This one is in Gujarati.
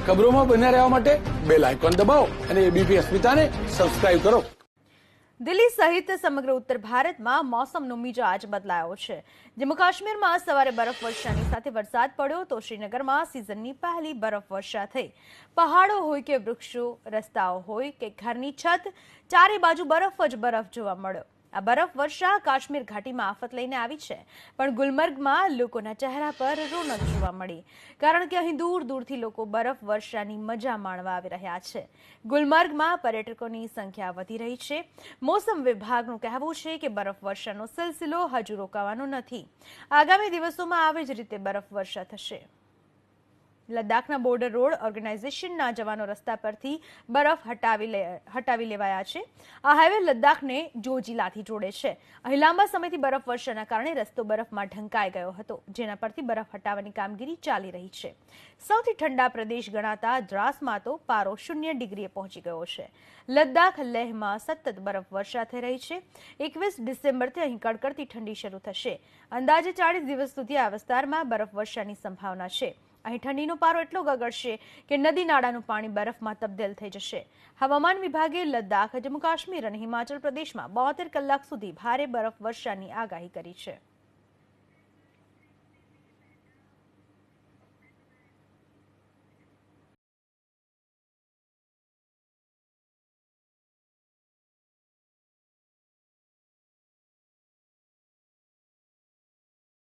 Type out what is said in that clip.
ખબરોમાં બન્યા રહેવા માટે બેલ આઇકોન દબાવો અને એબીપી અસ્મિતાને સબસ્ક્રાઇબ કરો। દિલ્હી સહિત સમગ્ર ઉત્તર ભારતમાં મોસમનો મિજાજ બદલાયો છે। જમ્મુ કાશ્મીરમાં સવારે બરફવર્ષાની સાથે વરસાદ પડ્યો તો શ્રીનગરમાં સિઝનની પહેલી બરફવર્ષા થઈ। પહાડો હોય કે વૃક્ષો, રસ્તાઓ હોય કે ઘરની છત, ચારે બાજુ બરફ જ બરફ જોવા મળ્યો। આ બરફવર્ષા કાશ્મીર ઘાટીમાં આફત લઈને આવી છે, પણ ગુલમર્ગમાં લોકોના ચહેરા પર રોનક જોવા મળી, કારણ કે અહીં દૂર દૂરથી લોકો બરફવર્ષાની મજા માણવા આવી રહ્યા છે। ગુલમર્ગમાં પર્યટકોની સંખ્યા વધી રહી છે। મોસમ વિભાગનું કહેવું છે કે બરફવર્ષાનો સિલસિલો હજુ રોકાવાનો નથી। આગામી દિવસોમાં આવી જ રીતે બરફવર્ષા થશે। લદ્દાખના બોર્ડર રોડ ઓર્ગેનાઇઝેશનના જવાનો રસ્તા પરથી બરફ હટાવી લેવાયા છે। આ હાઈવે લદ્દાખને જોજીલાથી જોડે છે। અહીં લાંબા સમયથી બરફવર્ષાના કારણે રસ્તો બરફમાં ઢંકાઈ ગયો હતો, જેના પરથી બરફ હટાવવાની કામગીરી ચાલી રહી છે। સૌથી ઠંડા પ્રદેશ ગણાતા દ્રાસમાં તો પારો 0 ડિગ્રીએ પહોંચી ગયો છે। લદ્દાખ લેહમાં સતત બરફવર્ષા થઈ રહી છે। 21 ડિસેમ્બરથી અહીં કડકડતી ઠંડી શરૂ થશે। અંદાજે 40 દિવસ સુધી આ વિસ્તારમાં બરફવર્ષાની સંભાવના છે। અહીં ઠંડીનો પારો એટલો ગગડશે કે નદી નાળાનું પાણી બરફમાં તબદીલ થઈ જશે। હવામાન વિભાગે લદ્દાખ, જમ્મુ કાશ્મીર અને હિમાચલ પ્રદેશમાં 72 કલાક સુધી ભારે બરફવર્ષાની આગાહી કરી છે।